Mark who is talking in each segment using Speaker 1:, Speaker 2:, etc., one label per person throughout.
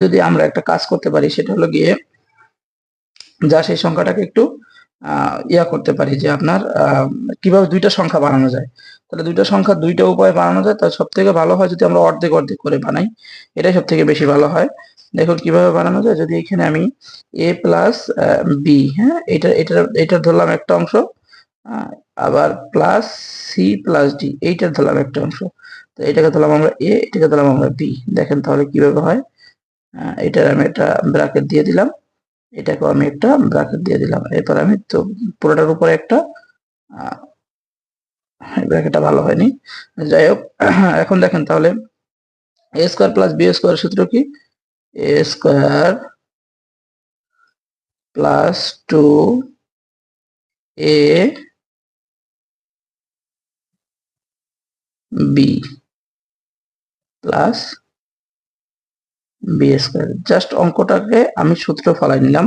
Speaker 1: যদি আমরা একটা কাজ করতে পারি সেটা হলো গিয়ে যা সেই সংখ্যাটাকে একটু ইয়া করতে পারি যে আপনার কিভাবে দুইটা সংখ্যা বানানো যায়। তাহলে দুইটা সংখ্যা দুইটা উপায়ে বানানো যায়, তার সব থেকে ভালো হয় যদি আমরা অর্ধেক অর্ধেক করে বানাই, এটাই সব থেকে বেশি ভালো হয়। দেখুন কিভাবে বানানো যায়। যদি এখানে আমি a প্লাস বি, হ্যাঁ, এটা ধরলাম একটা অংশ, আবার প্লাস সি প্লাস ডি এইটা ধরলাম একটা অংশ, তো এটাকে ধরলাম আমরা এ, এটাকে ধরলাম আমরা বি। দেখেন তাহলে কিভাবে হয়। এটার আমি একটা ব্র্যাকেট দিয়ে দিলাম, এটাকেও আমি একটা ব্র্যাকেট দিয়ে দিলাম, এরপর আমি তো পুরোটার উপরে একটা ব্র্যাকেটটা ভালো হয়নি, যাই হোক। এখন দেখেন তাহলে a square plus b square সূত্র কি? A square plus 2 a b plus b square. Just অঙ্কটাকে আমি সূত্র ফলাই নিলাম,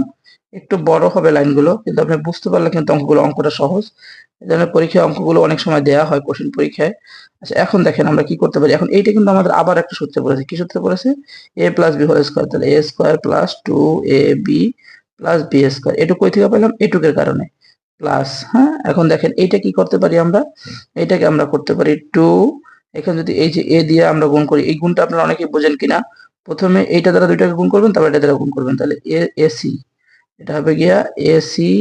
Speaker 1: একটু বড় হবে লাইনগুলো, কিন্তু আপনি বুঝতে পারলে কিন্তু অঙ্কটা সহজ। এই ধরনের পরীক্ষায় অঙ্কগুলো অনেক সময় দেয়া হয় কঠিন পরীক্ষায়। আচ্ছা এখন দেখেন আমরা কি করতে পারি। এখন এইটা কিন্তু আমাদের আবার একটা সূত্রে পড়েছে। কি সূত্রে পড়েছে? A plus b whole square. তাহলে a square plus 2ab plus b square. এটুকু কই থেকে পেলাম? এটুকের কারণে প্লাস। হ্যাঁ, এখন দেখেন এইটা কি করতে পারি আমরা, এইটাকে আমরা করতে পারি 2, এখানে যদি এই যে এ দিয়ে আমরা গুণ করি, এই গুণটা আপনারা অনেকেই বোঝেন কিনা। প্রথমে এইটা দ্বারা দুইটাকে গুণ করবেন, তারপর এটা দ্বারা গুণ করবেন, তাহলে এসি, এটা হবে গিয়া AC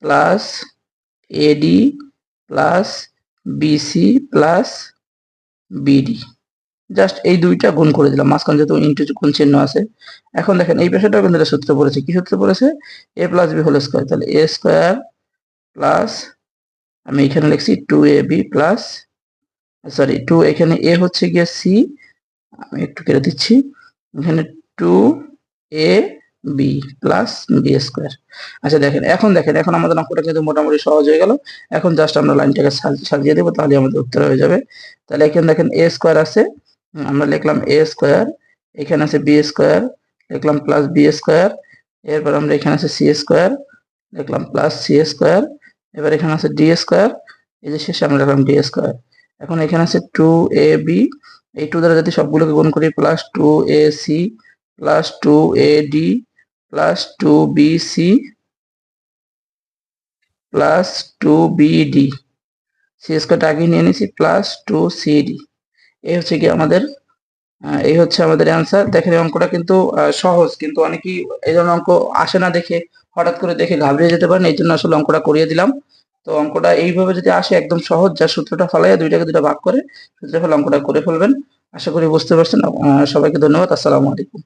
Speaker 1: plus AD plus BC plus BD. Just এই দুইটা গুণ করে দিলাম, মাঝখানে যেহেতু ইন্টু গুণ চিহ্ন আছে। এখন দেখেন এই পেশাটাও কিন্তু এটা সূত্র পড়েছে। কি সূত্র পড়েছে? A plus b whole square. তাহলে এ স্কোয়ার প্লাস, আমি এখানে লিখছি 2ab প্লাস, সরি 2, এখানে এ হচ্ছে গিয়ে সি, আমি একটু কেটে দিচ্ছি, এখানে 2ab প্লাস বি স্কোয়ার। আচ্ছা দেখেন, এখন আমাদের অঙ্কটা কিন্তু মোটামুটি সহজ হয়ে গেল। এখন জাস্ট আমরা লাইনটাকে সাজিয়ে দেবো, তাহলে আমাদের উত্তর হয়ে যাবে। তাহলে এখানে দেখেন এ স্কোয়ার আছে, আমরা লিখলাম এ স্কোয়ার, এখানে আছে বি স্কোয়ার, লিখলাম প্লাস বি স্কোয়ার, এরপর আমরা এখানে আছে সি স্কোয়ার, লিখলাম প্লাস সি স্কোয়ার, এবার এখানে আছে ডি স্কোয়ার, এই যে শেষে আমরা লিখলাম ডি স্কোয়ার। এখন এখানে আছে 2ab, এই 2 দ্বারা যদি সবগুলোকে গুণ করি, plus 2ac plus 2ad plus 2bc plus 2bd, C স্কোয়ারটা আগে নিয়ে নিয়েছি, প্লাস 2cd। এই হচ্ছে কি আমাদের এই হচ্ছে আমাদের অ্যান্সার। দেখেন এই অঙ্কটা কিন্তু সহজ, কিন্তু অনেকেই এই ধরনের অঙ্ক আসে না দেখে হঠাৎ করে দেখে ঘাবড়িয়ে যেতে পারেন, এই জন্য আসলে অঙ্কটা করিয়ে দিলাম। তো অঙ্কটা এইভাবে যদি আসে একদম সহজ, যা সূত্রটা ফলাইয়া দুইটাকে দুইটা ভাগ করে সূত্রে ফেলে অঙ্কটা করে ফেলবেন। আশা করি বুঝতে পারছেন। সবাইকে ধন্যবাদ। আসসালামু আলাইকুম।